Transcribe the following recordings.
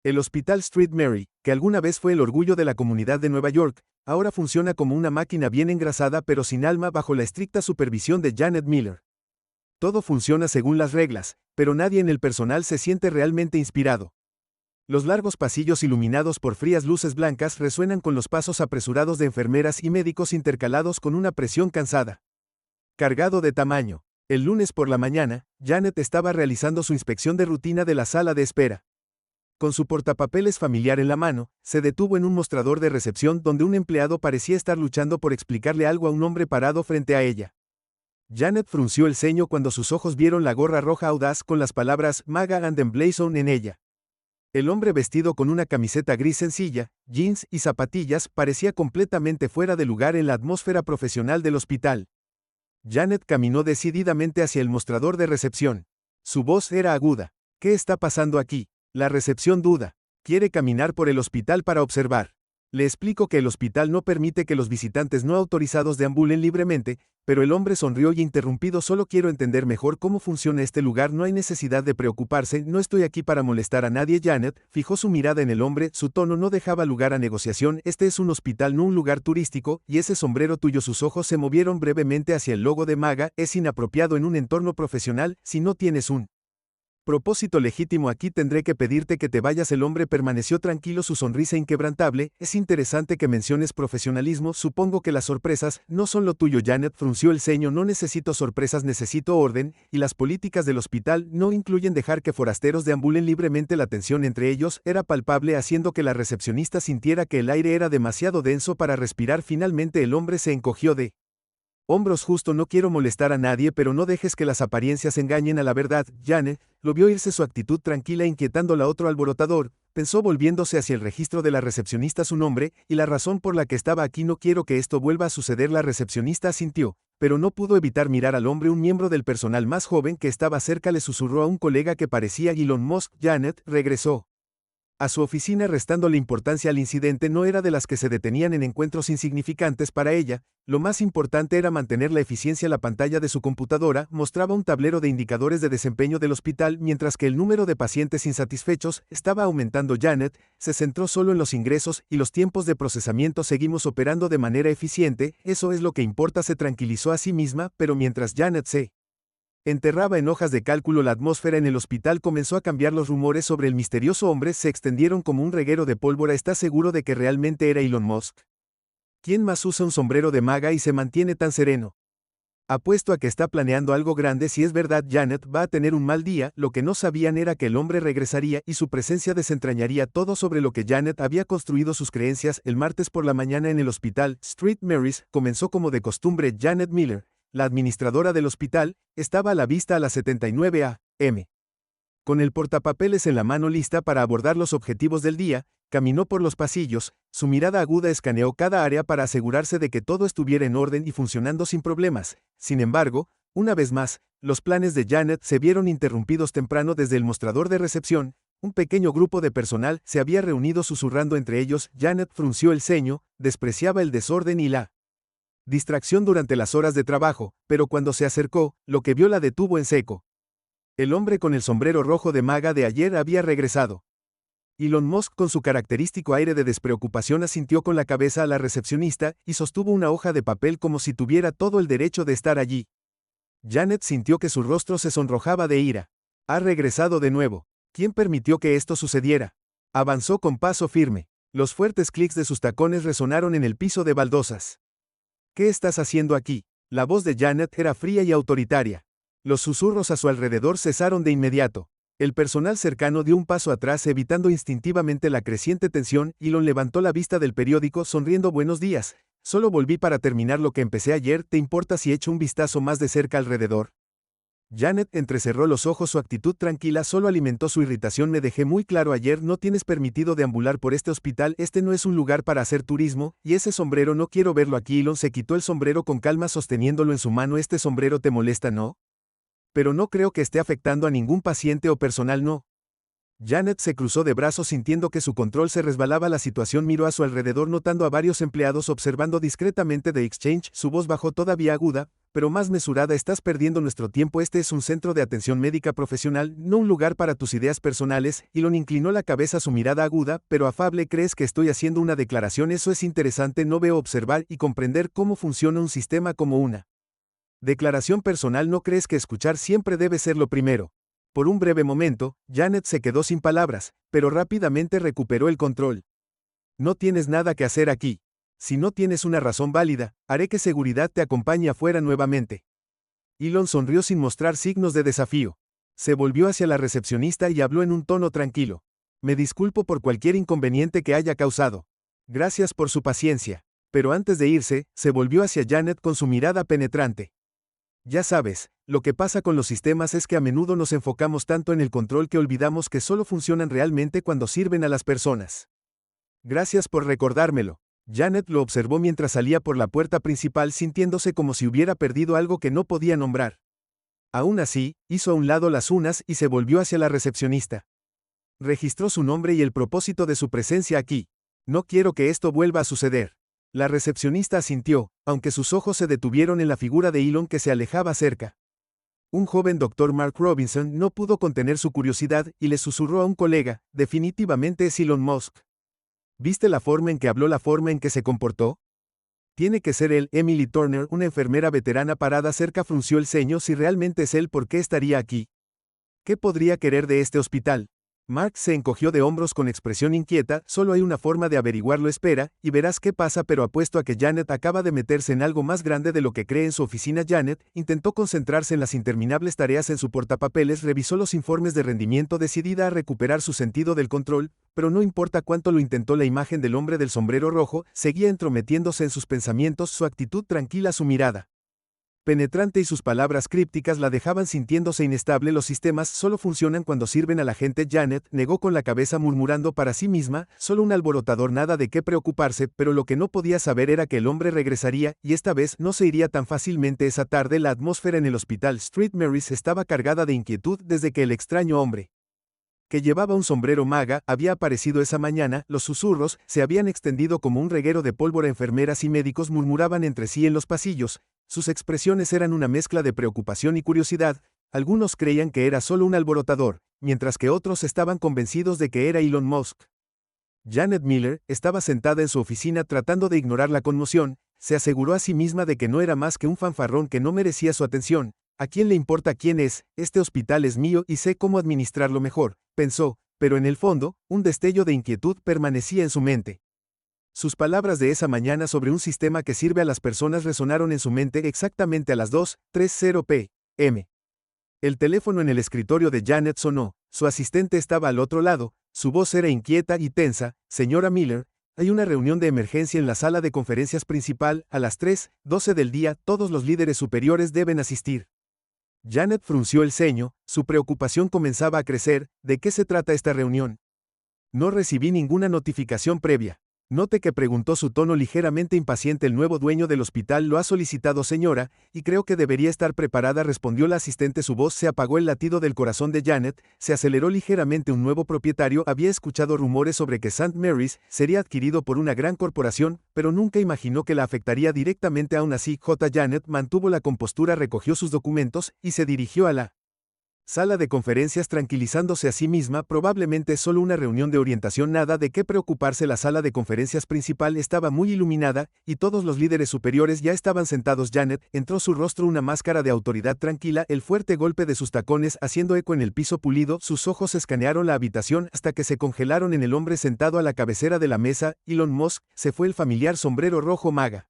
El Hospital St. Mary, que alguna vez fue el orgullo de la comunidad de Nueva York, ahora funciona como una máquina bien engrasada pero sin alma bajo la estricta supervisión de Janet Miller. Todo funciona según las reglas, pero nadie en el personal se siente realmente inspirado. Los largos pasillos iluminados por frías luces blancas resuenan con los pasos apresurados de enfermeras y médicos intercalados con una presión cansada. Cargado de tamaño. El lunes por la mañana, Janet estaba realizando su inspección de rutina de la sala de espera. Con su portapapeles familiar en la mano, se detuvo en un mostrador de recepción donde un empleado parecía estar luchando por explicarle algo a un hombre parado frente a ella. Janet frunció el ceño cuando sus ojos vieron la gorra roja audaz con las palabras MAGA and Emblazoned en ella. El hombre vestido con una camiseta gris sencilla, jeans y zapatillas parecía completamente fuera de lugar en la atmósfera profesional del hospital. Janet caminó decididamente hacia el mostrador de recepción. Su voz era aguda. ¿Qué está pasando aquí? La recepción duda. Quiere caminar por el hospital para observar. Le explico que el hospital no permite que los visitantes no autorizados deambulen libremente, pero el hombre sonrió y interrumpido. Solo quiero entender mejor cómo funciona este lugar. No hay necesidad de preocuparse, no estoy aquí para molestar a nadie. Janet fijó su mirada en el hombre, su tono no dejaba lugar a negociación. Este es un hospital, no un lugar turístico, y ese sombrero tuyo. Sus ojos se movieron brevemente hacia el logo de MAGA. Es inapropiado en un entorno profesional. Si no tienes un propósito legítimo aquí tendré que pedirte que te vayas. El hombre permaneció tranquilo, su sonrisa inquebrantable. Es interesante que menciones profesionalismo, supongo que las sorpresas no son lo tuyo. Janet frunció el ceño. No necesito sorpresas, necesito orden, y las políticas del hospital no incluyen dejar que forasteros deambulen libremente. La tensión entre ellos era palpable, haciendo que la recepcionista sintiera que el aire era demasiado denso para respirar. Finalmente el hombre se encogió de hombros. Justo, no quiero molestar a nadie, pero no dejes que las apariencias engañen a la verdad. Janet lo vio irse, su actitud tranquila inquietándola. Otro alborotador, pensó volviéndose hacia el registro de la recepcionista. Su nombre y la razón por la que estaba aquí. No quiero que esto vuelva a suceder. La recepcionista asintió, pero no pudo evitar mirar al hombre. Un miembro del personal más joven que estaba cerca le susurró a un colega que parecía Elon Musk. Janet regresó a su oficina restándole importancia al incidente. No era de las que se detenían en encuentros insignificantes para ella. Lo más importante era mantener la eficiencia. La pantalla de su computadora mostraba un tablero de indicadores de desempeño del hospital, mientras que el número de pacientes insatisfechos estaba aumentando. Janet se centró solo en los ingresos y los tiempos de procesamiento. Seguimos operando de manera eficiente, eso es lo que importa, se tranquilizó a sí misma, pero mientras Janet se enterraba en hojas de cálculo, la atmósfera en el hospital comenzó a cambiar. Los rumores sobre el misterioso hombre se extendieron como un reguero de pólvora. ¿Estás seguro de que realmente era Elon Musk? ¿Quién más usa un sombrero de MAGA y se mantiene tan sereno? Apuesto a que está planeando algo grande. Si es verdad, Janet va a tener un mal día. Lo que no sabían era que el hombre regresaría y su presencia desentrañaría todo sobre lo que Janet había construido sus creencias. El martes por la mañana en el hospital St. Mary's comenzó como de costumbre. Janet Miller, la administradora del hospital, estaba a la vista a las 79 a.m. Con el portapapeles en la mano lista para abordar los objetivos del día, caminó por los pasillos, su mirada aguda escaneó cada área para asegurarse de que todo estuviera en orden y funcionando sin problemas. Sin embargo, una vez más, los planes de Janet se vieron interrumpidos temprano. Desde el mostrador de recepción, un pequeño grupo de personal se había reunido susurrando entre ellos. Janet frunció el ceño, despreciaba el desorden y la distracción durante las horas de trabajo, pero cuando se acercó, lo que vio la detuvo en seco. El hombre con el sombrero rojo de MAGA de ayer había regresado. Elon Musk, con su característico aire de despreocupación, asintió con la cabeza a la recepcionista y sostuvo una hoja de papel como si tuviera todo el derecho de estar allí. Janet sintió que su rostro se sonrojaba de ira. Ha regresado de nuevo. ¿Quién permitió que esto sucediera? Avanzó con paso firme. Los fuertes clics de sus tacones resonaron en el piso de baldosas. ¿Qué estás haciendo aquí? La voz de Janet era fría y autoritaria. Los susurros a su alrededor cesaron de inmediato. El personal cercano dio un paso atrás, evitando instintivamente la creciente tensión. Elon levantó la vista del periódico sonriendo. Buenos días. Solo volví para terminar lo que empecé ayer. ¿Te importa si echo un vistazo más de cerca alrededor? Janet entrecerró los ojos, su actitud tranquila solo alimentó su irritación. Me dejé muy claro ayer, no tienes permitido deambular por este hospital. Este no es un lugar para hacer turismo, y ese sombrero no quiero verlo aquí. Elon se quitó el sombrero con calma sosteniéndolo en su mano. Este sombrero te molesta, ¿no? Pero no creo que esté afectando a ningún paciente o personal, no. Janet se cruzó de brazos sintiendo que su control se resbalaba. La situación. Miró a su alrededor notando a varios empleados observando discretamente The Exchange. Su voz bajó todavía aguda, pero más mesurada. Estás perdiendo nuestro tiempo. Este es un centro de atención médica profesional, no un lugar para tus ideas personales. Elon inclinó la cabeza, su mirada aguda, pero afable. ¿Crees que estoy haciendo una declaración? Eso es interesante. No veo observar y comprender cómo funciona un sistema como una declaración personal. ¿No crees que escuchar siempre debe ser lo primero? Por un breve momento, Janet se quedó sin palabras, pero rápidamente recuperó el control. No tienes nada que hacer aquí. Si no tienes una razón válida, haré que seguridad te acompañe afuera nuevamente. Elon sonrió sin mostrar signos de desafío. Se volvió hacia la recepcionista y habló en un tono tranquilo. Me disculpo por cualquier inconveniente que haya causado. Gracias por su paciencia. Pero antes de irse, se volvió hacia Janet con su mirada penetrante. Ya sabes, lo que pasa con los sistemas es que a menudo nos enfocamos tanto en el control que olvidamos que solo funcionan realmente cuando sirven a las personas. Gracias por recordármelo. Janet lo observó mientras salía por la puerta principal sintiéndose como si hubiera perdido algo que no podía nombrar. Aún así, hizo a un lado las uñas y se volvió hacia la recepcionista. Registró su nombre y el propósito de su presencia aquí. No quiero que esto vuelva a suceder. La recepcionista asintió, aunque sus ojos se detuvieron en la figura de Elon que se alejaba cerca. Un joven Dr. Mark Robinson no pudo contener su curiosidad y le susurró a un colega, definitivamente es Elon Musk. ¿Viste la forma en que habló, la forma en que se comportó? Tiene que ser él. Emily Turner, una enfermera veterana parada cerca, frunció el ceño. Si realmente es él, ¿por qué estaría aquí? ¿Qué podría querer de este hospital? Mark se encogió de hombros con expresión inquieta. Solo hay una forma de averiguarlo. Espera, y verás qué pasa, pero apuesto a que Janet acaba de meterse en algo más grande de lo que cree en su oficina. Janet intentó concentrarse en las interminables tareas en su portapapeles, revisó los informes de rendimiento decidida a recuperar su sentido del control, pero no importa cuánto lo intentó, la imagen del hombre del sombrero rojo seguía entrometiéndose en sus pensamientos, su actitud tranquila, su mirada penetrante y sus palabras crípticas la dejaban sintiéndose inestable. Los sistemas solo funcionan cuando sirven a la gente. Janet negó con la cabeza murmurando para sí misma, solo un alborotador, nada de qué preocuparse, pero lo que no podía saber era que el hombre regresaría, y esta vez no se iría tan fácilmente. Esa tarde la atmósfera en el hospital St. Mary's estaba cargada de inquietud desde que el extraño hombre, que llevaba un sombrero maga, había aparecido esa mañana. Los susurros se habían extendido como un reguero de pólvora. Enfermeras y médicos murmuraban entre sí en los pasillos. Sus expresiones eran una mezcla de preocupación y curiosidad. Algunos creían que era solo un alborotador, mientras que otros estaban convencidos de que era Elon Musk. Janet Miller estaba sentada en su oficina tratando de ignorar la conmoción. Se aseguró a sí misma de que no era más que un fanfarrón que no merecía su atención. ¿A quién le importa quién es? Este hospital es mío y sé cómo administrarlo mejor, pensó, pero en el fondo, un destello de inquietud permanecía en su mente. Sus palabras de esa mañana sobre un sistema que sirve a las personas resonaron en su mente exactamente a las 2:30 p.m. El teléfono en el escritorio de Janet sonó. Su asistente estaba al otro lado. Su voz era inquieta y tensa. Señora Miller, hay una reunión de emergencia en la sala de conferencias principal a las 3:12 del día. Todos los líderes superiores deben asistir. Janet frunció el ceño. Su preocupación comenzaba a crecer. ¿De qué se trata esta reunión? No recibí ninguna notificación previa. Note que preguntó, su tono ligeramente impaciente. El nuevo dueño del hospital lo ha solicitado, señora, y creo que debería estar preparada, respondió la asistente. Su voz se apagó. El latido del corazón de Janet se aceleró ligeramente. Un nuevo propietario había escuchado rumores sobre que St. Mary's sería adquirido por una gran corporación, pero nunca imaginó que la afectaría directamente. Aún así, Janet mantuvo la compostura, recogió sus documentos y se dirigió a la sala de conferencias tranquilizándose a sí misma. Probablemente es solo una reunión de orientación, nada de qué preocuparse. La sala de conferencias principal estaba muy iluminada, y todos los líderes superiores ya estaban sentados. Janet entró, su rostro una máscara de autoridad tranquila, el fuerte golpe de sus tacones haciendo eco en el piso pulido. Sus ojos escanearon la habitación hasta que se congelaron en el hombre sentado a la cabecera de la mesa. Elon Musk. Se fue el familiar sombrero rojo maga.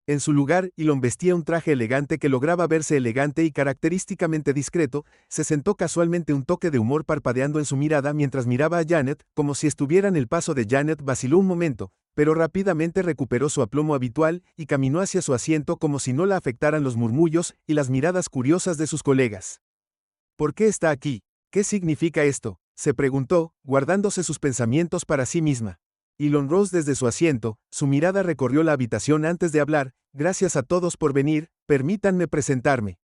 En su lugar, Elon vestía un traje elegante que lograba verse elegante y característicamente discreto. Se sentó casualmente, un toque de humor parpadeando en su mirada mientras miraba a Janet, como si estuviera en el paso de Janet. Vaciló un momento, pero rápidamente recuperó su aplomo habitual y caminó hacia su asiento como si no la afectaran los murmullos y las miradas curiosas de sus colegas. ¿Por qué está aquí? ¿Qué significa esto?, se preguntó, guardándose sus pensamientos para sí misma. Elon rose desde su asiento, su mirada recorrió la habitación antes de hablar. Gracias a todos por venir, permítanme presentarme.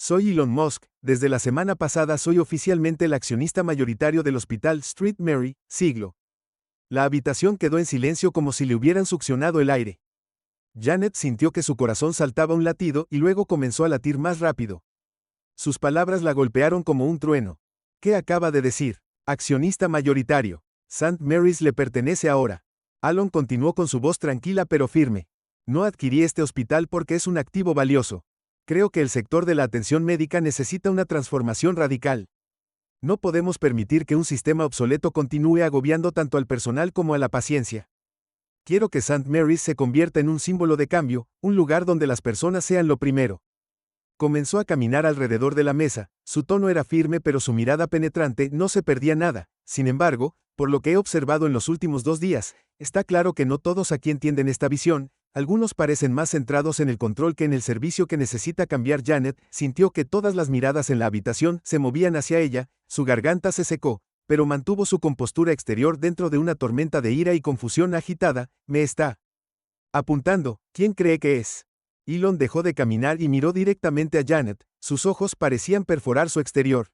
Soy Elon Musk, desde la semana pasada soy oficialmente el accionista mayoritario del Hospital St. Mary, siglo. La habitación quedó en silencio como si le hubieran succionado el aire. Janet sintió que su corazón saltaba un latido y luego comenzó a latir más rápido. Sus palabras la golpearon como un trueno. ¿Qué acaba de decir? Accionista mayoritario. St. Mary's le pertenece ahora. Alon continuó con su voz tranquila pero firme. No adquirí este hospital porque es un activo valioso. Creo que el sector de la atención médica necesita una transformación radical. No podemos permitir que un sistema obsoleto continúe agobiando tanto al personal como a la paciencia. Quiero que St. Mary's se convierta en un símbolo de cambio, un lugar donde las personas sean lo primero. Comenzó a caminar alrededor de la mesa, su tono era firme pero su mirada penetrante no se perdía nada. Sin embargo, por lo que he observado en los últimos 2 días, está claro que no todos aquí entienden esta visión, algunos parecen más centrados en el control que en el servicio que necesita cambiar. Janet sintió que todas las miradas en la habitación se movían hacia ella, su garganta se secó, pero mantuvo su compostura exterior dentro de una tormenta de ira y confusión agitada. Me está apuntando, ¿quién cree que es? Elon dejó de caminar y miró directamente a Janet, sus ojos parecían perforar su exterior.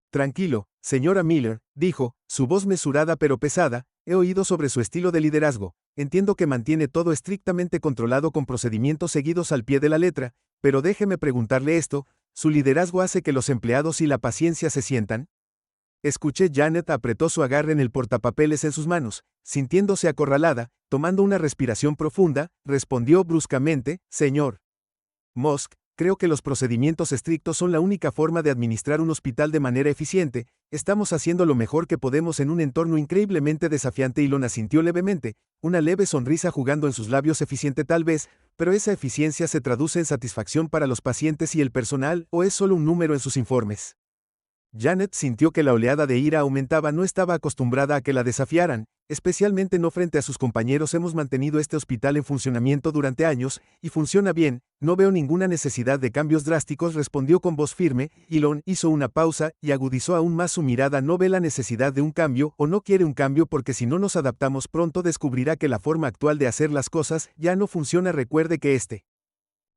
Tranquilo, señora Miller, dijo, su voz mesurada pero pesada, he oído sobre su estilo de liderazgo, entiendo que mantiene todo estrictamente controlado con procedimientos seguidos al pie de la letra, pero déjeme preguntarle esto, ¿su liderazgo hace que los empleados y la paciencia se sientan? Escuché. Janet apretó su agarre en el portapapeles en sus manos, sintiéndose acorralada, tomando una respiración profunda, respondió bruscamente, señor Musk, creo que los procedimientos estrictos son la única forma de administrar un hospital de manera eficiente, estamos haciendo lo mejor que podemos en un entorno increíblemente desafiante. Elon asintió levemente, una leve sonrisa jugando en sus labios. Eficiente tal vez, pero esa eficiencia se traduce en satisfacción para los pacientes y el personal, ¿o es solo un número en sus informes? Janet sintió que la oleada de ira aumentaba. No estaba acostumbrada a que la desafiaran, especialmente no frente a sus compañeros. Hemos mantenido este hospital en funcionamiento durante años, y funciona bien, no veo ninguna necesidad de cambios drásticos, respondió con voz firme. Elon hizo una pausa y agudizó aún más su mirada. No ve la necesidad de un cambio o no quiere un cambio porque si no nos adaptamos pronto descubrirá que la forma actual de hacer las cosas ya no funciona. Recuerde que este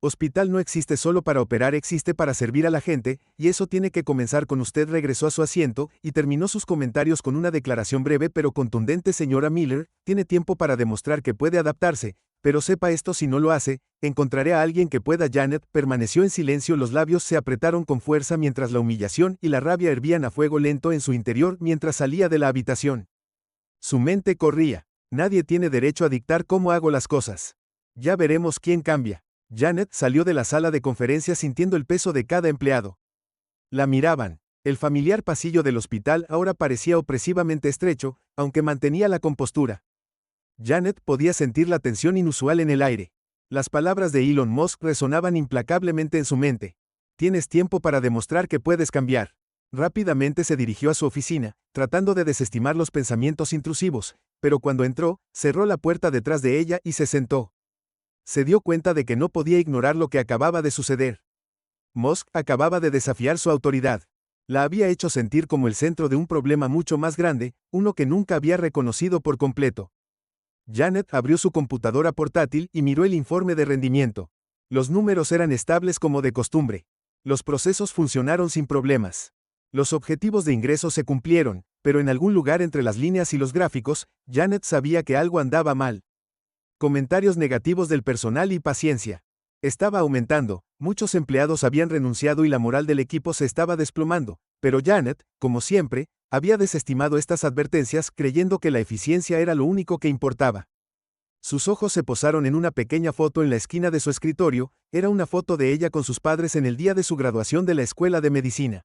hospital no existe solo para operar, existe para servir a la gente, y eso tiene que comenzar con usted. Regresó a su asiento, y terminó sus comentarios con una declaración breve pero contundente. Señora Miller, tiene tiempo para demostrar que puede adaptarse, pero sepa esto: si no lo hace, encontraré a alguien que pueda. Janet permaneció en silencio, los labios se apretaron con fuerza mientras la humillación y la rabia hervían a fuego lento en su interior mientras salía de la habitación. Su mente corría. Nadie tiene derecho a dictar cómo hago las cosas. Ya veremos quién cambia. Janet salió de la sala de conferencias sintiendo el peso de cada empleado. La miraban. El familiar pasillo del hospital ahora parecía opresivamente estrecho, aunque mantenía la compostura. Janet podía sentir la tensión inusual en el aire. Las palabras de Elon Musk resonaban implacablemente en su mente. Tienes tiempo para demostrar que puedes cambiar. Rápidamente se dirigió a su oficina, tratando de desestimar los pensamientos intrusivos, pero cuando entró, cerró la puerta detrás de ella y se sentó. Se dio cuenta de que no podía ignorar lo que acababa de suceder. Musk acababa de desafiar su autoridad. La había hecho sentir como el centro de un problema mucho más grande, uno que nunca había reconocido por completo. Janet abrió su computadora portátil y miró el informe de rendimiento. Los números eran estables como de costumbre. Los procesos funcionaron sin problemas. Los objetivos de ingresos se cumplieron, pero en algún lugar entre las líneas y los gráficos, Janet sabía que algo andaba mal. Comentarios negativos del personal y paciencia. Estaba aumentando, muchos empleados habían renunciado y la moral del equipo se estaba desplomando, pero Janet, como siempre, había desestimado estas advertencias creyendo que la eficiencia era lo único que importaba. Sus ojos se posaron en una pequeña foto en la esquina de su escritorio. Era una foto de ella con sus padres en el día de su graduación de la escuela de medicina.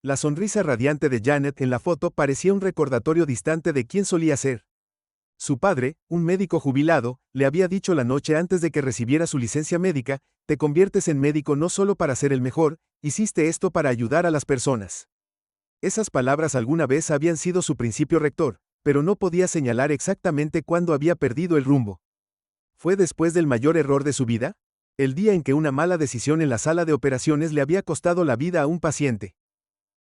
La sonrisa radiante de Janet en la foto parecía un recordatorio distante de quién solía ser. Su padre, un médico jubilado, le había dicho la noche antes de que recibiera su licencia médica: te conviertes en médico no solo para ser el mejor, hiciste esto para ayudar a las personas. Esas palabras alguna vez habían sido su principio rector, pero no podía señalar exactamente cuándo había perdido el rumbo. ¿Fue después del mayor error de su vida? El día en que una mala decisión en la sala de operaciones le había costado la vida a un paciente.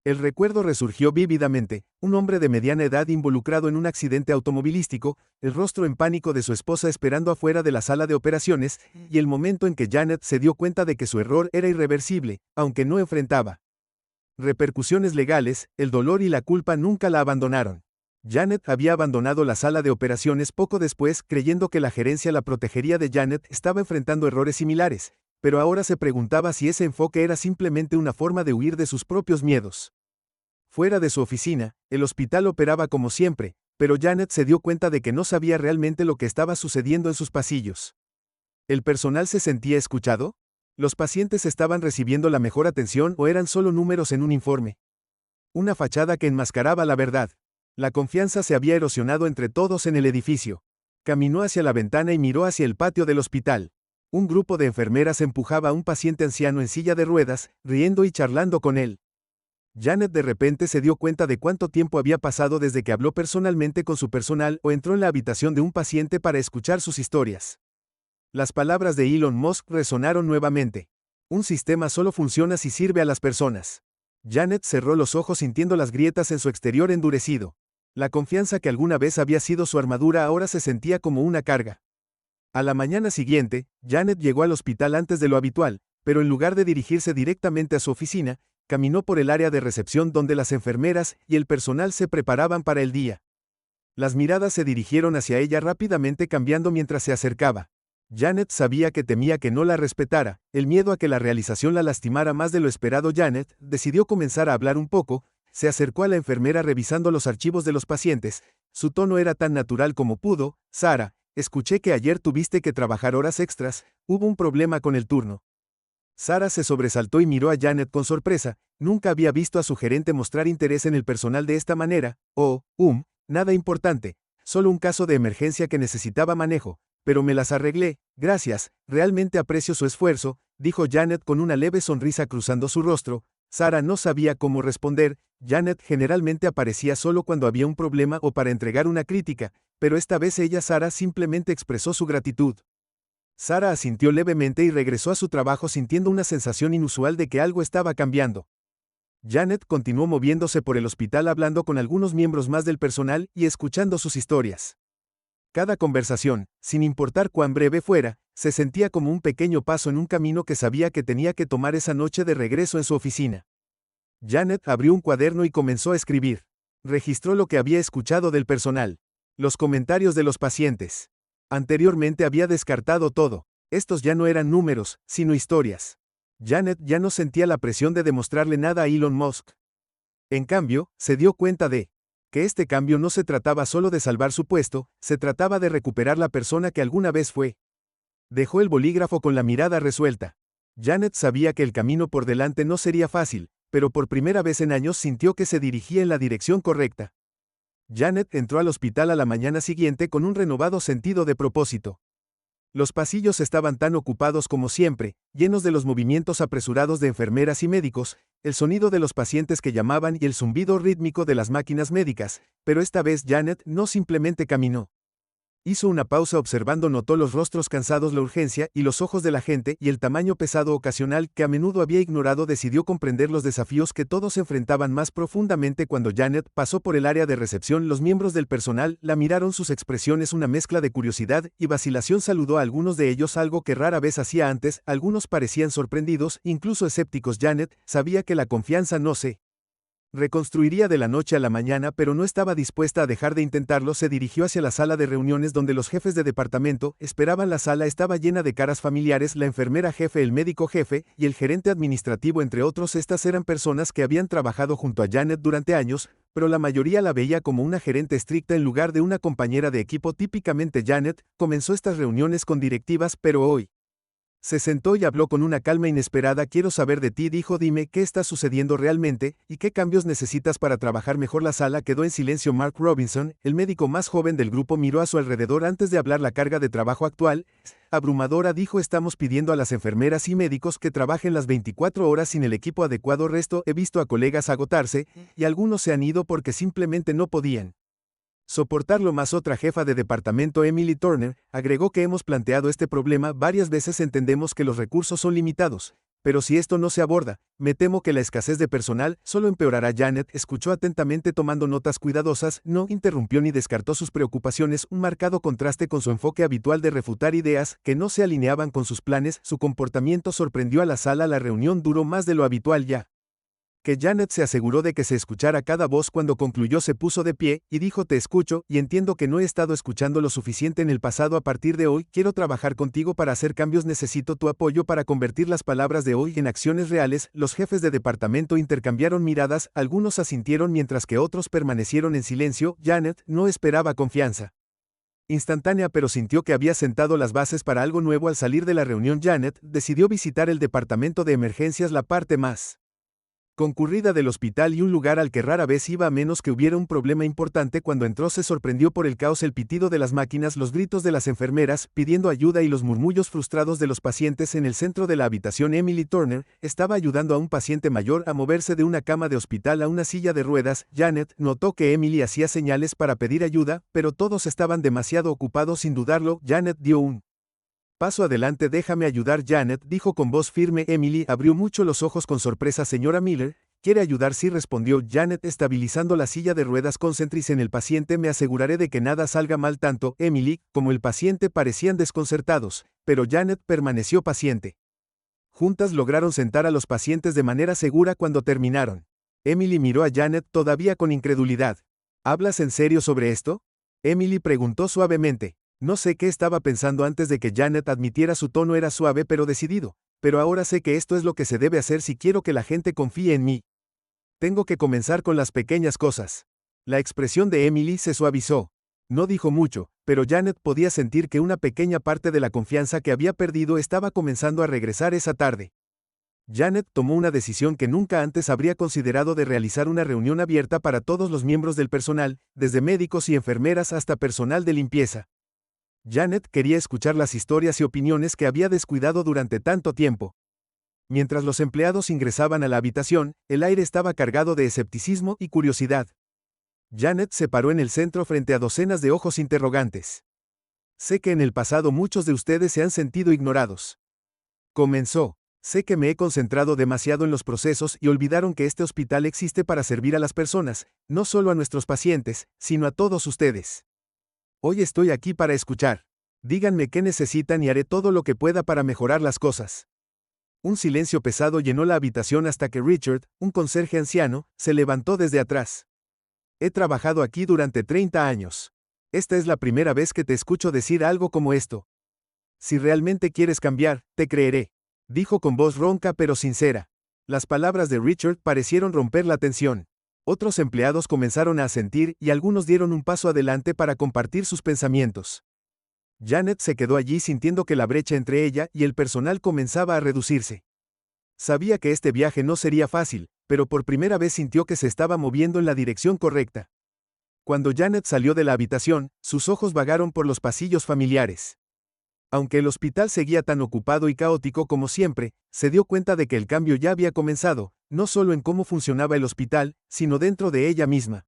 El recuerdo resurgió vívidamente, un hombre de mediana edad involucrado en un accidente automovilístico, el rostro en pánico de su esposa esperando afuera de la sala de operaciones, y el momento en que Janet se dio cuenta de que su error era irreversible, aunque no enfrentaba repercusiones legales, el dolor y la culpa nunca la abandonaron. Janet había abandonado la sala de operaciones poco después creyendo que la gerencia la protegería de Janet estaba enfrentando errores similares, pero ahora se preguntaba si ese enfoque era simplemente una forma de huir de sus propios miedos. Fuera de su oficina, el hospital operaba como siempre, pero Janet se dio cuenta de que no sabía realmente lo que estaba sucediendo en sus pasillos. ¿El personal se sentía escuchado? ¿Los pacientes estaban recibiendo la mejor atención o eran solo números en un informe? Una fachada que enmascaraba la verdad. La confianza se había erosionado entre todos en el edificio. Caminó hacia la ventana y miró hacia el patio del hospital. Un grupo de enfermeras empujaba a un paciente anciano en silla de ruedas, riendo y charlando con él. Janet de repente se dio cuenta de cuánto tiempo había pasado desde que habló personalmente con su personal o entró en la habitación de un paciente para escuchar sus historias. Las palabras de Elon Musk resonaron nuevamente. Un sistema solo funciona si sirve a las personas. Janet cerró los ojos sintiendo las grietas en su exterior endurecido. La confianza que alguna vez había sido su armadura ahora se sentía como una carga. A la mañana siguiente, Janet llegó al hospital antes de lo habitual, pero en lugar de dirigirse directamente a su oficina, caminó por el área de recepción donde las enfermeras y el personal se preparaban para el día. Las miradas se dirigieron hacia ella rápidamente cambiando mientras se acercaba. Janet sabía que temía que no la respetara, el miedo a que la realización la lastimara más de lo esperado. Janet decidió comenzar a hablar un poco, se acercó a la enfermera revisando los archivos de los pacientes, su tono era tan natural como pudo. Sara, escuché que ayer tuviste que trabajar horas extras, hubo un problema con el turno. Sara se sobresaltó y miró a Janet con sorpresa, nunca había visto a su gerente mostrar interés en el personal de esta manera. Nada importante, solo un caso de emergencia que necesitaba manejo, pero me las arreglé, gracias, realmente aprecio su esfuerzo, dijo Janet con una leve sonrisa cruzando su rostro. Sara no sabía cómo responder. Janet generalmente aparecía solo cuando había un problema o para entregar una crítica, pero esta vez Sara simplemente expresó su gratitud. Sara asintió levemente y regresó a su trabajo sintiendo una sensación inusual de que algo estaba cambiando. Janet continuó moviéndose por el hospital hablando con algunos miembros más del personal y escuchando sus historias. Cada conversación, sin importar cuán breve fuera, se sentía como un pequeño paso en un camino que sabía que tenía que tomar esa noche de regreso en su oficina. Janet abrió un cuaderno y comenzó a escribir. Registró lo que había escuchado del personal. Los comentarios de los pacientes. Anteriormente había descartado todo. Estos ya no eran números, sino historias. Janet ya no sentía la presión de demostrarle nada a Elon Musk. En cambio, se dio cuenta de que este cambio no se trataba solo de salvar su puesto, se trataba de recuperar la persona que alguna vez fue. Dejó el bolígrafo con la mirada resuelta. Janet sabía que el camino por delante no sería fácil, pero por primera vez en años sintió que se dirigía en la dirección correcta. Janet entró al hospital a la mañana siguiente con un renovado sentido de propósito. Los pasillos estaban tan ocupados como siempre, llenos de los movimientos apresurados de enfermeras y médicos, el sonido de los pacientes que llamaban y el zumbido rítmico de las máquinas médicas, pero esta vez Janet no simplemente caminó. Hizo una pausa observando, notó los rostros cansados, la urgencia y los ojos de la gente y el tamaño pesado ocasional que a menudo había ignorado. Decidió comprender los desafíos que todos enfrentaban más profundamente. Cuando Janet pasó por el área de recepción, los miembros del personal la miraron, sus expresiones una mezcla de curiosidad y vacilación. Saludó a algunos de ellos, algo que rara vez hacía antes, algunos parecían sorprendidos, incluso escépticos. Janet sabía que la confianza no se reconstruiría de la noche a la mañana, pero no estaba dispuesta a dejar de intentarlo. Se dirigió hacia la sala de reuniones donde los jefes de departamento esperaban. La sala estaba llena de caras familiares, la enfermera jefe, el médico jefe y el gerente administrativo, entre otros. Estas eran personas que habían trabajado junto a Janet durante años, pero la mayoría la veía como una gerente estricta en lugar de una compañera de equipo. Típicamente Janet comenzó estas reuniones con directivas, pero hoy se sentó y habló con una calma inesperada. Quiero saber de ti, dijo, dime qué está sucediendo realmente, y qué cambios necesitas para trabajar mejor. La sala quedó en silencio. Mark Robinson, el médico más joven del grupo, miró a su alrededor antes de hablar. La carga de trabajo actual es abrumadora, dijo, estamos pidiendo a las enfermeras y médicos que trabajen las 24 horas sin el equipo adecuado. He visto a colegas agotarse, y algunos se han ido porque simplemente no podían soportarlo más. Otra jefa de departamento, Emily Turner, agregó que hemos planteado este problema varias veces, entendemos que los recursos son limitados, Pero si esto no se aborda, me temo que la escasez de personal solo empeorará. Janet escuchó atentamente tomando notas cuidadosas, no interrumpió ni descartó sus preocupaciones, un marcado contraste con su enfoque habitual de refutar ideas que no se alineaban con sus planes. Su comportamiento sorprendió a la sala. La reunión duró más de lo habitual ya que Janet se aseguró de que se escuchara cada voz. Cuando concluyó se puso de pie, y dijo: te escucho, y entiendo que no he estado escuchando lo suficiente en el pasado. A partir de hoy, quiero trabajar contigo para hacer cambios. Necesito tu apoyo para convertir las palabras de hoy en acciones reales. Los jefes de departamento intercambiaron miradas, algunos asintieron mientras que otros permanecieron en silencio. Janet no esperaba confianza instantánea, pero sintió que había sentado las bases para algo nuevo. Al salir de la reunión, Janet decidió visitar el departamento de emergencias, la parte más concurrida del hospital y un lugar al que rara vez iba a menos que hubiera un problema importante. Cuando entró se sorprendió por el caos, el pitido de las máquinas, los gritos de las enfermeras pidiendo ayuda y los murmullos frustrados de los pacientes. En el centro de la habitación, Emily Turner estaba ayudando a un paciente mayor a moverse de una cama de hospital a una silla de ruedas. Janet notó que Emily hacía señales para pedir ayuda, pero todos estaban demasiado ocupados. Sin dudarlo, Janet dio un paso adelante. Déjame ayudar, Janet, dijo con voz firme. Emily abrió mucho los ojos con sorpresa. Señora Miller, ¿quiere ayudar? Sí, respondió Janet estabilizando la silla de ruedas. Concéntrese en el paciente, me aseguraré de que nada salga mal. Tanto Emily como el paciente parecían desconcertados, pero Janet permaneció paciente. Juntas lograron sentar a los pacientes de manera segura. Cuando terminaron, Emily miró a Janet todavía con incredulidad. ¿Hablas en serio sobre esto?, Emily preguntó suavemente. No sé qué estaba pensando antes de que Janet admitiera. Su tono era suave pero decidido. Pero ahora sé que esto es lo que se debe hacer si quiero que la gente confíe en mí. Tengo que comenzar con las pequeñas cosas. La expresión de Emily se suavizó. No dijo mucho, pero Janet podía sentir que una pequeña parte de la confianza que había perdido estaba comenzando a regresar esa tarde. Janet tomó una decisión que nunca antes habría considerado, de realizar una reunión abierta para todos los miembros del personal, desde médicos y enfermeras hasta personal de limpieza. Janet quería escuchar las historias y opiniones que había descuidado durante tanto tiempo. Mientras los empleados ingresaban a la habitación, el aire estaba cargado de escepticismo y curiosidad. Janet se paró en el centro frente a docenas de ojos interrogantes. Sé que en el pasado muchos de ustedes se han sentido ignorados. Comenzó. Sé que me he concentrado demasiado en los procesos y olvidaron que este hospital existe para servir a las personas, no solo a nuestros pacientes, sino a todos ustedes. Hoy estoy aquí para escuchar. Díganme qué necesitan y haré todo lo que pueda para mejorar las cosas. Un silencio pesado llenó la habitación hasta que Richard, un conserje anciano, se levantó desde atrás. He trabajado aquí durante 30 años. Esta es la primera vez que te escucho decir algo como esto. Si realmente quieres cambiar, te creeré, dijo con voz ronca pero sincera. Las palabras de Richard parecieron romper la tensión. Otros empleados comenzaron a asentir y algunos dieron un paso adelante para compartir sus pensamientos. Janet se quedó allí sintiendo que la brecha entre ella y el personal comenzaba a reducirse. Sabía que este viaje no sería fácil, pero por primera vez sintió que se estaba moviendo en la dirección correcta. Cuando Janet salió de la habitación, sus ojos vagaron por los pasillos familiares. Aunque el hospital seguía tan ocupado y caótico como siempre, se dio cuenta de que el cambio ya había comenzado, no solo en cómo funcionaba el hospital, sino dentro de ella misma.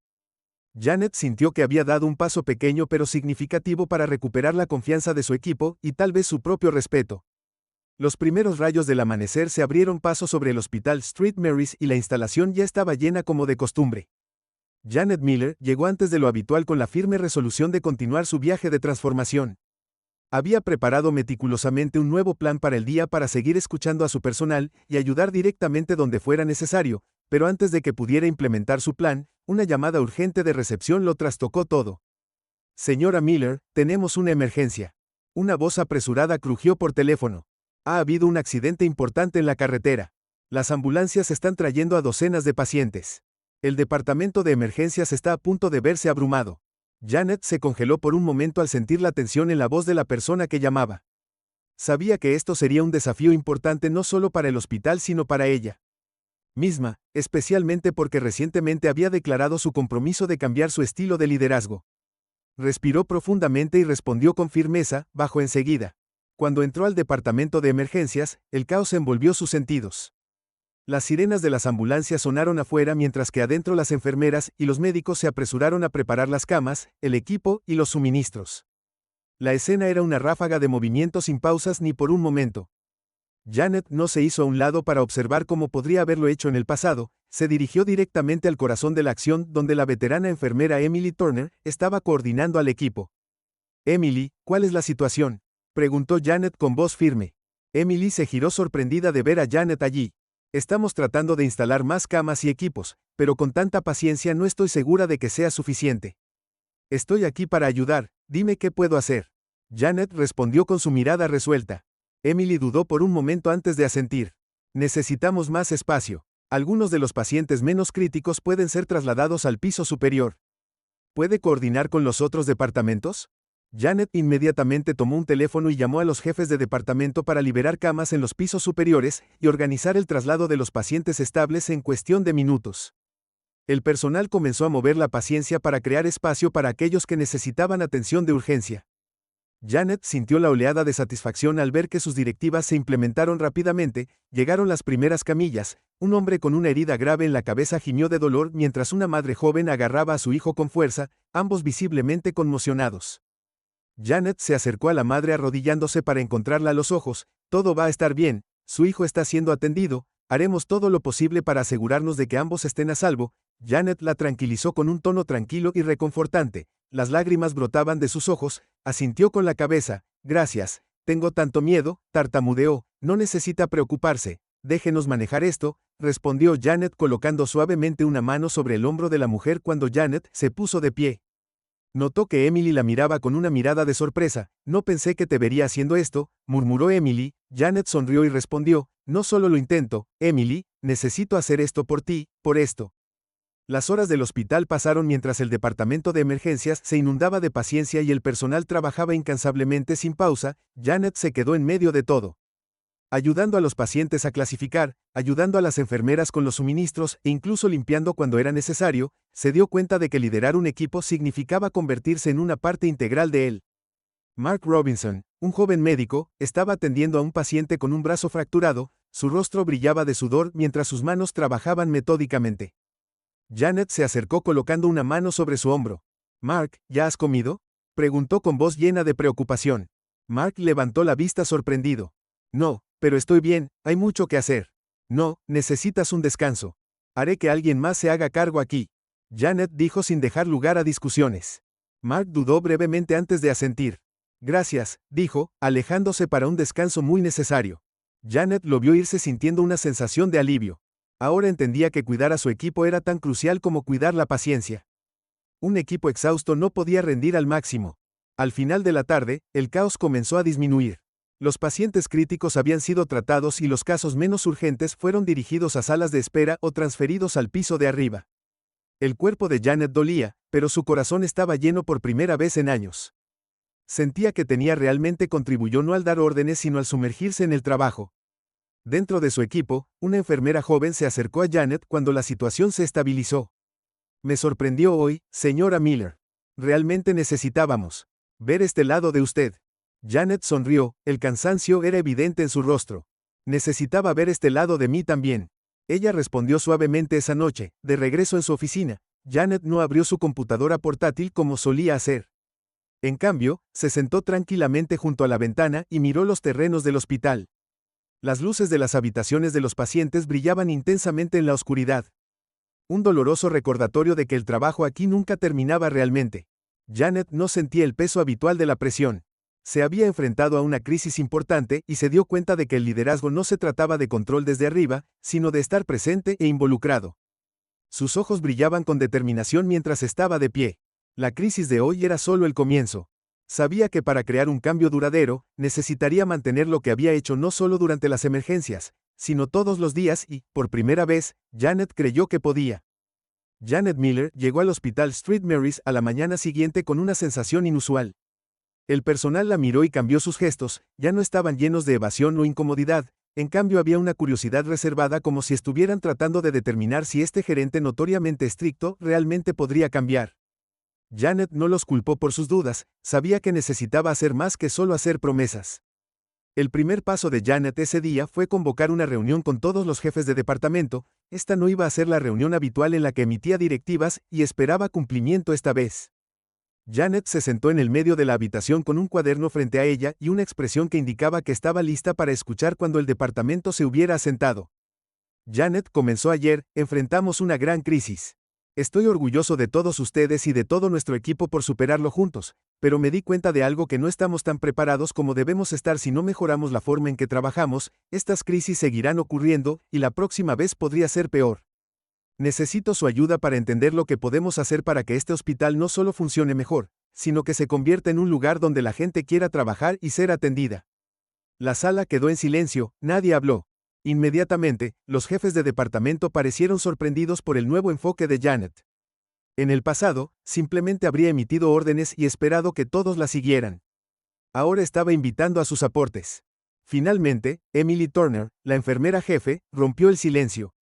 Janet sintió que había dado un paso pequeño pero significativo para recuperar la confianza de su equipo y tal vez su propio respeto. Los primeros rayos del amanecer se abrieron paso sobre el hospital St. Mary's y la instalación ya estaba llena como de costumbre. Janet Miller llegó antes de lo habitual con la firme resolución de continuar su viaje de transformación. Había preparado meticulosamente un nuevo plan para el día para seguir escuchando a su personal y ayudar directamente donde fuera necesario, pero antes de que pudiera implementar su plan, una llamada urgente de recepción lo trastocó todo. Señora Miller, tenemos una emergencia. Una voz apresurada crujió por teléfono. Ha habido un accidente importante en la carretera. Las ambulancias están trayendo a docenas de pacientes. El departamento de emergencias está a punto de verse abrumado. Janet se congeló por un momento al sentir la tensión en la voz de la persona que llamaba. Sabía que esto sería un desafío importante no solo para el hospital sino para ella misma, especialmente porque recientemente había declarado su compromiso de cambiar su estilo de liderazgo. Respiró profundamente y respondió con firmeza, bajó enseguida. Cuando entró al departamento de emergencias, el caos envolvió sus sentidos. Las sirenas de las ambulancias sonaron afuera mientras que adentro las enfermeras y los médicos se apresuraron a preparar las camas, el equipo y los suministros. La escena era una ráfaga de movimiento sin pausas ni por un momento. Janet no se hizo a un lado para observar cómo podría haberlo hecho en el pasado, se dirigió directamente al corazón de la acción donde la veterana enfermera Emily Turner estaba coordinando al equipo. Emily, ¿cuál es la situación?, preguntó Janet con voz firme. Emily se giró sorprendida de ver a Janet allí. Estamos tratando de instalar más camas y equipos, pero con tanta paciencia no estoy segura de que sea suficiente. Estoy aquí para ayudar, dime qué puedo hacer. Janet respondió con su mirada resuelta. Emily dudó por un momento antes de asentir. Necesitamos más espacio. Algunos de los pacientes menos críticos pueden ser trasladados al piso superior. ¿Puede coordinar con los otros departamentos? Janet inmediatamente tomó un teléfono y llamó a los jefes de departamento para liberar camas en los pisos superiores y organizar el traslado de los pacientes estables en cuestión de minutos. El personal comenzó a mover la paciencia para crear espacio para aquellos que necesitaban atención de urgencia. Janet sintió la oleada de satisfacción al ver que sus directivas se implementaron rápidamente. Llegaron las primeras camillas, un hombre con una herida grave en la cabeza gimió de dolor mientras una madre joven agarraba a su hijo con fuerza, ambos visiblemente conmocionados. Janet se acercó a la madre arrodillándose para encontrarla a los ojos. Todo va a estar bien, su hijo está siendo atendido, haremos todo lo posible para asegurarnos de que ambos estén a salvo. Janet la tranquilizó con un tono tranquilo y reconfortante. Las lágrimas brotaban de sus ojos, asintió con la cabeza. Gracias, tengo tanto miedo, tartamudeó, no necesita preocuparse, déjenos manejar esto, respondió Janet colocando suavemente una mano sobre el hombro de la mujer cuando Janet se puso de pie. Notó que Emily la miraba con una mirada de sorpresa. No pensé que te vería haciendo esto, murmuró Emily. Janet sonrió y respondió, no solo lo intento, Emily, necesito hacer esto por ti, por esto. Las horas del hospital pasaron mientras el departamento de emergencias se inundaba de paciencia y el personal trabajaba incansablemente sin pausa. Janet se quedó en medio de todo. Ayudando a los pacientes a clasificar, ayudando a las enfermeras con los suministros e incluso limpiando cuando era necesario, se dio cuenta de que liderar un equipo significaba convertirse en una parte integral de él. Mark Robinson, un joven médico, estaba atendiendo a un paciente con un brazo fracturado, su rostro brillaba de sudor mientras sus manos trabajaban metódicamente. Janet se acercó colocando una mano sobre su hombro. Mark, ¿ya has comido?, preguntó con voz llena de preocupación. Mark levantó la vista sorprendido. No, pero estoy bien, hay mucho que hacer. No, necesitas un descanso. Haré que alguien más se haga cargo aquí. Janet dijo sin dejar lugar a discusiones. Mark dudó brevemente antes de asentir. Gracias, dijo, alejándose para un descanso muy necesario. Janet lo vio irse sintiendo una sensación de alivio. Ahora entendía que cuidar a su equipo era tan crucial como cuidar la paciencia. Un equipo exhausto no podía rendir al máximo. Al final de la tarde, el caos comenzó a disminuir. Los pacientes críticos habían sido tratados y los casos menos urgentes fueron dirigidos a salas de espera o transferidos al piso de arriba. El cuerpo de Janet dolía, pero su corazón estaba lleno por primera vez en años. Sentía que realmente contribuyó no al dar órdenes sino al sumergirse en el trabajo. Dentro de su equipo, una enfermera joven se acercó a Janet cuando la situación se estabilizó. Me sorprendió hoy, señora Miller. Realmente necesitábamos ver este lado de usted. Janet sonrió, el cansancio era evidente en su rostro. Necesitaba ver este lado de mí también. Ella respondió suavemente esa noche, de regreso en su oficina. Janet no abrió su computadora portátil como solía hacer. En cambio, se sentó tranquilamente junto a la ventana y miró los terrenos del hospital. Las luces de las habitaciones de los pacientes brillaban intensamente en la oscuridad. Un doloroso recordatorio de que el trabajo aquí nunca terminaba realmente. Janet no sentía el peso habitual de la presión. Se había enfrentado a una crisis importante y se dio cuenta de que el liderazgo no se trataba de control desde arriba, sino de estar presente e involucrado. Sus ojos brillaban con determinación mientras estaba de pie. La crisis de hoy era solo el comienzo. Sabía que para crear un cambio duradero, necesitaría mantener lo que había hecho no solo durante las emergencias, sino todos los días y, por primera vez, Janet creyó que podía. Janet Miller llegó al hospital St. Mary's a la mañana siguiente con una sensación inusual. El personal la miró y cambió sus gestos, ya no estaban llenos de evasión o incomodidad, en cambio había una curiosidad reservada como si estuvieran tratando de determinar si este gerente notoriamente estricto realmente podría cambiar. Janet no los culpó por sus dudas, sabía que necesitaba hacer más que solo hacer promesas. El primer paso de Janet ese día fue convocar una reunión con todos los jefes de departamento. Esta no iba a ser la reunión habitual en la que emitía directivas y esperaba cumplimiento esta vez. Janet se sentó en el medio de la habitación con un cuaderno frente a ella y una expresión que indicaba que estaba lista para escuchar cuando el departamento se hubiera asentado. Janet comenzó ayer, enfrentamos una gran crisis. Estoy orgulloso de todos ustedes y de todo nuestro equipo por superarlo juntos, pero me di cuenta de algo que no estamos tan preparados como debemos estar si no mejoramos la forma en que trabajamos, estas crisis seguirán ocurriendo y la próxima vez podría ser peor. Necesito su ayuda para entender lo que podemos hacer para que este hospital no solo funcione mejor, sino que se convierta en un lugar donde la gente quiera trabajar y ser atendida. La sala quedó en silencio, nadie habló. Inmediatamente, los jefes de departamento parecieron sorprendidos por el nuevo enfoque de Janet. En el pasado, simplemente habría emitido órdenes y esperado que todos la siguieran. Ahora estaba invitando a sus aportes. Finalmente, Emily Turner, la enfermera jefe, rompió el silencio.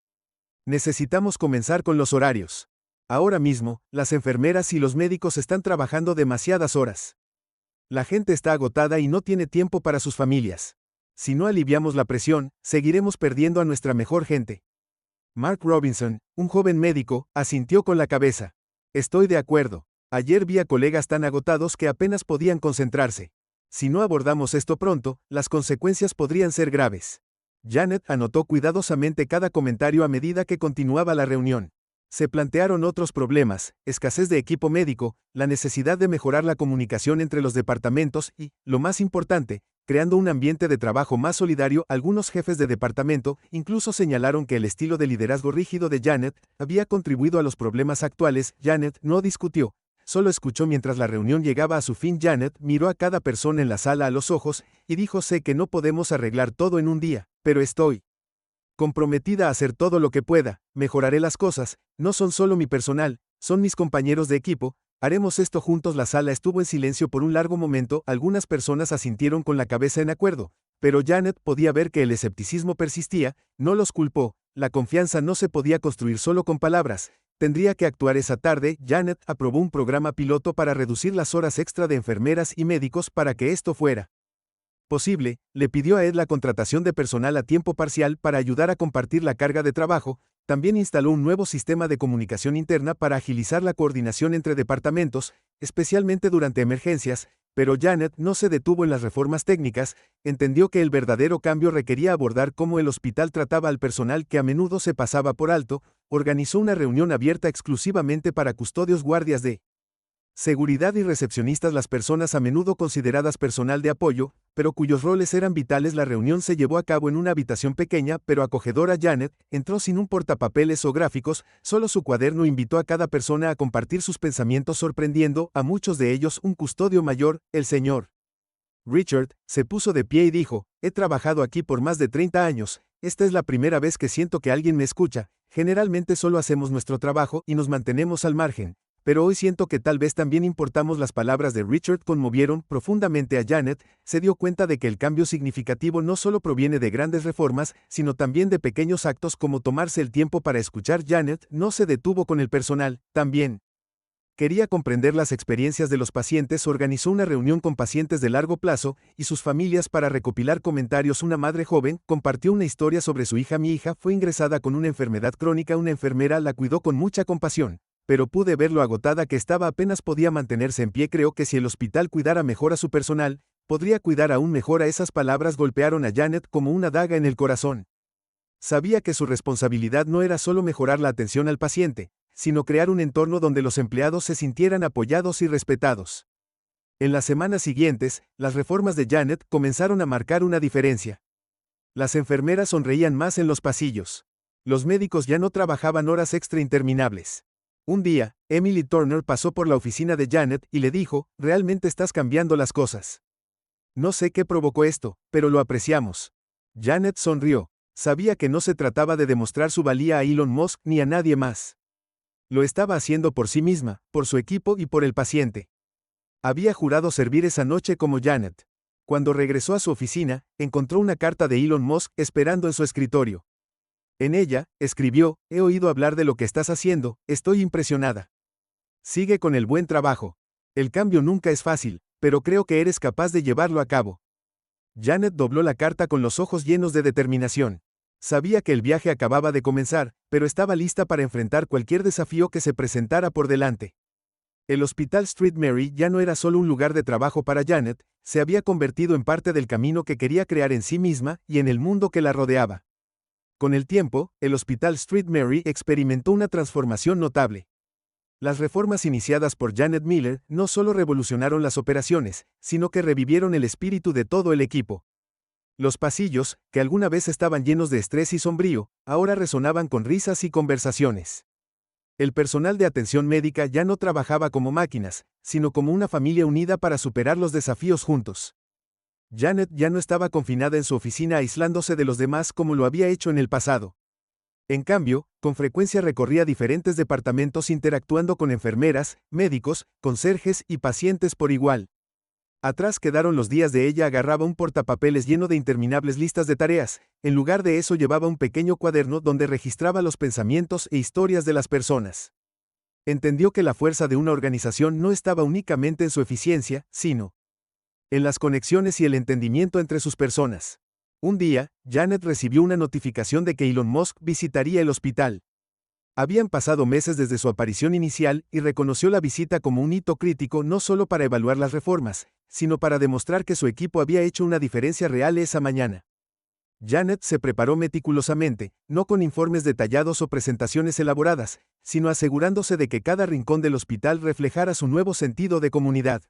Necesitamos comenzar con los horarios. Ahora mismo, las enfermeras y los médicos están trabajando demasiadas horas. La gente está agotada y no tiene tiempo para sus familias. Si no aliviamos la presión, seguiremos perdiendo a nuestra mejor gente. Mark Robinson, un joven médico, asintió con la cabeza. Estoy de acuerdo. Ayer vi a colegas tan agotados que apenas podían concentrarse. Si no abordamos esto pronto, las consecuencias podrían ser graves. Janet anotó cuidadosamente cada comentario a medida que continuaba la reunión. Se plantearon otros problemas, escasez de equipo médico, la necesidad de mejorar la comunicación entre los departamentos y, lo más importante, creando un ambiente de trabajo más solidario. Algunos jefes de departamento incluso señalaron que el estilo de liderazgo rígido de Janet había contribuido a los problemas actuales. Janet no discutió, solo escuchó mientras la reunión llegaba a su fin. Janet miró a cada persona en la sala a los ojos y dijo: sé que no podemos arreglar todo en un día, pero estoy comprometida a hacer todo lo que pueda, mejoraré las cosas, no son solo mi personal, son mis compañeros de equipo, haremos esto juntos. La sala estuvo en silencio por un largo momento, algunas personas asintieron con la cabeza en acuerdo, pero Janet podía ver que el escepticismo persistía, no los culpó, la confianza no se podía construir solo con palabras, tendría que actuar esa tarde. Janet aprobó un programa piloto para reducir las horas extra de enfermeras y médicos para que esto fuera posible. Le pidió a Ed la contratación de personal a tiempo parcial para ayudar a compartir la carga de trabajo. También instaló un nuevo sistema de comunicación interna para agilizar la coordinación entre departamentos, especialmente durante emergencias, pero Janet no se detuvo en las reformas técnicas, entendió que el verdadero cambio requería abordar cómo el hospital trataba al personal que a menudo se pasaba por alto. Organizó una reunión abierta exclusivamente para custodios, guardias de seguridad y recepcionistas, las personas a menudo consideradas personal de apoyo, pero cuyos roles eran vitales. La reunión se llevó a cabo en una habitación pequeña pero acogedora. Janet entró sin un portapapeles o gráficos, solo su cuaderno. Invitó a cada persona a compartir sus pensamientos, sorprendiendo a muchos de ellos. Un custodio mayor, el señor Richard, se puso de pie y dijo: he trabajado aquí por más de 30 años, esta es la primera vez que siento que alguien me escucha. Generalmente solo hacemos nuestro trabajo y nos mantenemos al margen. Pero hoy siento que tal vez también importamos. Las palabras de Richard conmovieron profundamente a Janet. Se dio cuenta de que el cambio significativo no solo proviene de grandes reformas, sino también de pequeños actos como tomarse el tiempo para escuchar. Janet no se detuvo con el personal, también quería comprender las experiencias de los pacientes. Organizó una reunión con pacientes de largo plazo y sus familias para recopilar comentarios. Una madre joven compartió una historia sobre su hija. Mi hija fue ingresada con una enfermedad crónica. Una enfermera la cuidó con mucha compasión, pero pude ver lo agotada que estaba, apenas podía mantenerse en pie. Creo que si el hospital cuidara mejor a su personal, podría cuidar aún mejor a. Esas palabras golpearon a Janet como una daga en el corazón. Sabía que su responsabilidad no era solo mejorar la atención al paciente, sino crear un entorno donde los empleados se sintieran apoyados y respetados. En las semanas siguientes, las reformas de Janet comenzaron a marcar una diferencia. Las enfermeras sonreían más en los pasillos. Los médicos ya no trabajaban horas extra interminables. Un día, Emily Turner pasó por la oficina de Janet y le dijo: realmente estás cambiando las cosas. No sé qué provocó esto, pero lo apreciamos. Janet sonrió. Sabía que no se trataba de demostrar su valía a Elon Musk ni a nadie más. Lo estaba haciendo por sí misma, por su equipo y por el paciente. Había jurado servir esa noche como Janet. Cuando regresó a su oficina, encontró una carta de Elon Musk esperando en su escritorio. En ella, escribió: he oído hablar de lo que estás haciendo, estoy impresionada. Sigue con el buen trabajo. El cambio nunca es fácil, pero creo que eres capaz de llevarlo a cabo. Janet dobló la carta con los ojos llenos de determinación. Sabía que el viaje acababa de comenzar, pero estaba lista para enfrentar cualquier desafío que se presentara por delante. El Hospital St. Mary ya no era solo un lugar de trabajo para Janet, se había convertido en parte del camino que quería crear en sí misma y en el mundo que la rodeaba. Con el tiempo, el Hospital St. Mary experimentó una transformación notable. Las reformas iniciadas por Janet Miller no solo revolucionaron las operaciones, sino que revivieron el espíritu de todo el equipo. Los pasillos, que alguna vez estaban llenos de estrés y sombrío, ahora resonaban con risas y conversaciones. El personal de atención médica ya no trabajaba como máquinas, sino como una familia unida para superar los desafíos juntos. Janet ya no estaba confinada en su oficina aislándose de los demás como lo había hecho en el pasado. En cambio, con frecuencia recorría diferentes departamentos interactuando con enfermeras, médicos, conserjes y pacientes por igual. Atrás quedaron los días de ella agarraba un portapapeles lleno de interminables listas de tareas, en lugar de eso llevaba un pequeño cuaderno donde registraba los pensamientos e historias de las personas. Entendió que la fuerza de una organización no estaba únicamente en su eficiencia, sino en las conexiones y el entendimiento entre sus personas. Un día, Janet recibió una notificación de que Elon Musk visitaría el hospital. Habían pasado meses desde su aparición inicial y reconoció la visita como un hito crítico no solo para evaluar las reformas, sino para demostrar que su equipo había hecho una diferencia real esa mañana. Janet se preparó meticulosamente, no con informes detallados o presentaciones elaboradas, sino asegurándose de que cada rincón del hospital reflejara su nuevo sentido de comunidad.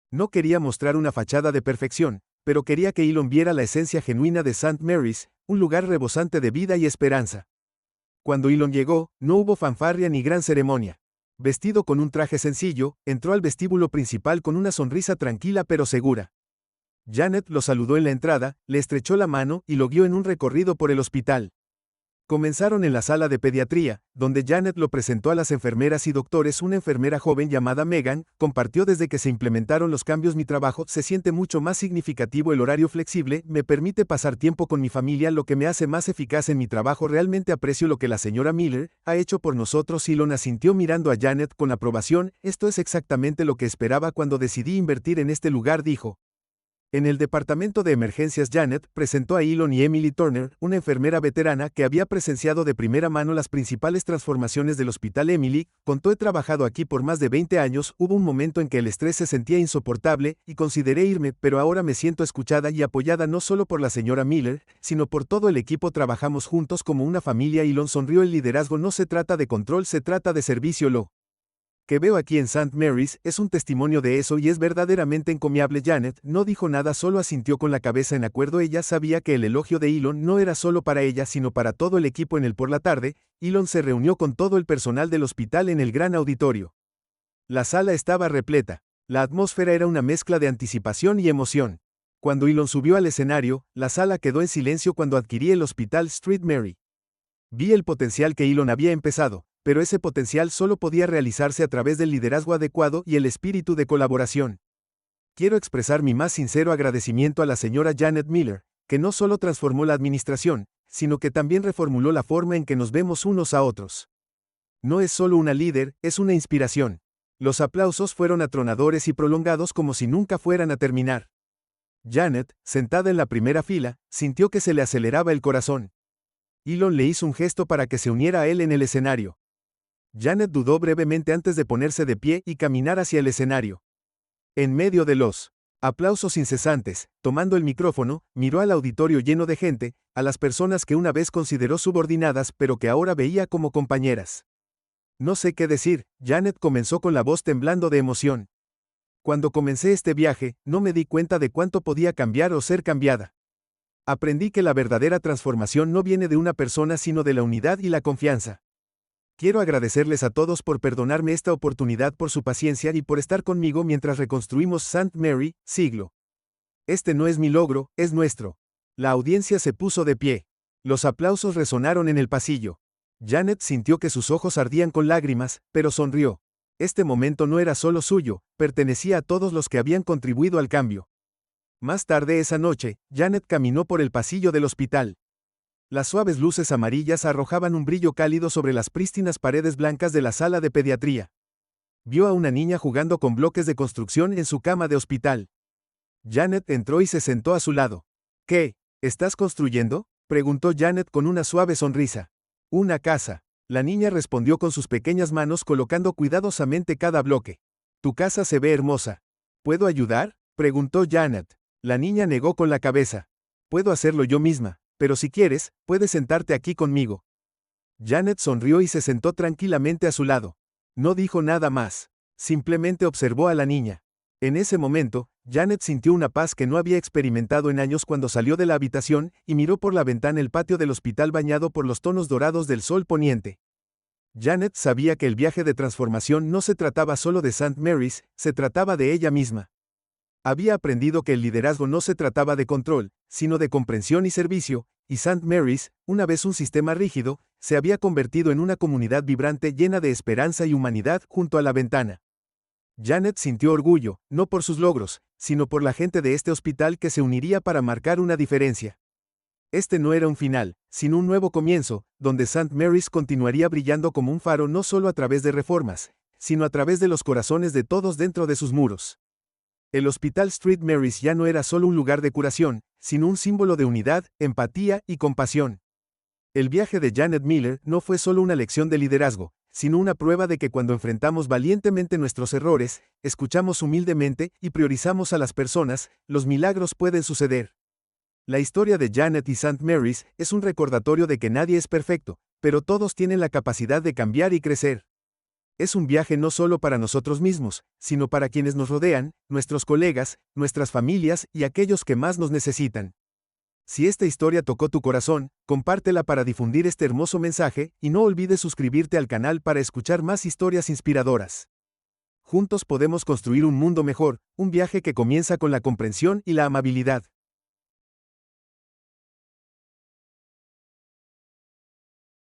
No quería mostrar una fachada de perfección, pero quería que Elon viera la esencia genuina de St. Mary's, un lugar rebosante de vida y esperanza. Cuando Elon llegó, no hubo fanfarria ni gran ceremonia. Vestido con un traje sencillo, entró al vestíbulo principal con una sonrisa tranquila pero segura. Janet lo saludó en la entrada, le estrechó la mano y lo guió en un recorrido por el hospital. Comenzaron en la sala de pediatría, donde Janet lo presentó a las enfermeras y doctores. Una enfermera joven llamada Megan compartió: desde que se implementaron los cambios mi trabajo se siente mucho más significativo. El horario flexible me permite pasar tiempo con mi familia, lo que me hace más eficaz en mi trabajo. Realmente aprecio lo que la señora Miller ha hecho por nosotros. Elon asintió mirando a Janet con aprobación. Esto es exactamente lo que esperaba cuando decidí invertir en este lugar, dijo. En el departamento de emergencias, Janet presentó a Elon y Emily Turner, una enfermera veterana que había presenciado de primera mano las principales transformaciones del hospital. Emily contó: he trabajado aquí por más de 20 años, hubo un momento en que el estrés se sentía insoportable y consideré irme, pero ahora me siento escuchada y apoyada no solo por la señora Miller, sino por todo el equipo. Trabajamos juntos como una familia. Elon sonrió. El liderazgo no se trata de control, se trata de servicio. Lo que veo aquí en St. Mary's es un testimonio de eso y es verdaderamente encomiable. Janet no dijo nada, solo asintió con la cabeza en acuerdo. Ella sabía que el elogio de Elon no era solo para ella, sino para todo el equipo. Por la tarde, Elon se reunió con todo el personal del hospital en el gran auditorio. La sala estaba repleta. La atmósfera era una mezcla de anticipación y emoción. Cuando Elon subió al escenario, la sala quedó en silencio. Cuando adquirí el Hospital St. Mary, vi el potencial que Elon había empezado, pero ese potencial solo podía realizarse a través del liderazgo adecuado y el espíritu de colaboración. Quiero expresar mi más sincero agradecimiento a la señora Janet Miller, que no solo transformó la administración, sino que también reformuló la forma en que nos vemos unos a otros. No es solo una líder, es una inspiración. Los aplausos fueron atronadores y prolongados como si nunca fueran a terminar. Janet, sentada en la primera fila, sintió que se le aceleraba el corazón. Elon le hizo un gesto para que se uniera a él en el escenario. Janet dudó brevemente antes de ponerse de pie y caminar hacia el escenario. En medio de los aplausos incesantes, tomando el micrófono, miró al auditorio lleno de gente, a las personas que una vez consideró subordinadas pero que ahora veía como compañeras. No sé qué decir, Janet comenzó con la voz temblando de emoción. Cuando comencé este viaje, no me di cuenta de cuánto podía cambiar o ser cambiada. Aprendí que la verdadera transformación no viene de una persona sino de la unidad y la confianza. Quiero agradecerles a todos por perdonarme esta oportunidad, por su paciencia y por estar conmigo mientras reconstruimos St. Mary, siglo. Este no es mi logro, es nuestro. La audiencia se puso de pie. Los aplausos resonaron en el pasillo. Janet sintió que sus ojos ardían con lágrimas, pero sonrió. Este momento no era solo suyo, pertenecía a todos los que habían contribuido al cambio. Más tarde esa noche, Janet caminó por el pasillo del hospital. Las suaves luces amarillas arrojaban un brillo cálido sobre las prístinas paredes blancas de la sala de pediatría. Vio a una niña jugando con bloques de construcción en su cama de hospital. Janet entró y se sentó a su lado. ¿Qué estás construyendo?, preguntó Janet con una suave sonrisa. Una casa. La niña respondió con sus pequeñas manos colocando cuidadosamente cada bloque. Tu casa se ve hermosa. ¿Puedo ayudar?, preguntó Janet. La niña negó con la cabeza. Puedo hacerlo yo misma, pero si quieres, puedes sentarte aquí conmigo. Janet sonrió y se sentó tranquilamente a su lado. No dijo nada más. Simplemente observó a la niña. En ese momento, Janet sintió una paz que no había experimentado en años cuando salió de la habitación y miró por la ventana el patio del hospital bañado por los tonos dorados del sol poniente. Janet sabía que el viaje de transformación no se trataba solo de St. Mary's, se trataba de ella misma. Había aprendido que el liderazgo no se trataba de control, sino de comprensión y servicio, y St. Mary's, una vez un sistema rígido, se había convertido en una comunidad vibrante llena de esperanza y humanidad junto a la ventana. Janet sintió orgullo, no por sus logros, sino por la gente de este hospital que se uniría para marcar una diferencia. Este no era un final, sino un nuevo comienzo, donde St. Mary's continuaría brillando como un faro no solo a través de reformas, sino a través de los corazones de todos dentro de sus muros. El Hospital St. Mary's ya no era solo un lugar de curación, sino un símbolo de unidad, empatía y compasión. El viaje de Janet Miller no fue solo una lección de liderazgo, sino una prueba de que cuando enfrentamos valientemente nuestros errores, escuchamos humildemente y priorizamos a las personas, los milagros pueden suceder. La historia de Janet y St. Mary's es un recordatorio de que nadie es perfecto, pero todos tienen la capacidad de cambiar y crecer. Es un viaje no solo para nosotros mismos, sino para quienes nos rodean, nuestros colegas, nuestras familias y aquellos que más nos necesitan. Si esta historia tocó tu corazón, compártela para difundir este hermoso mensaje y no olvides suscribirte al canal para escuchar más historias inspiradoras. Juntos podemos construir un mundo mejor, un viaje que comienza con la comprensión y la amabilidad.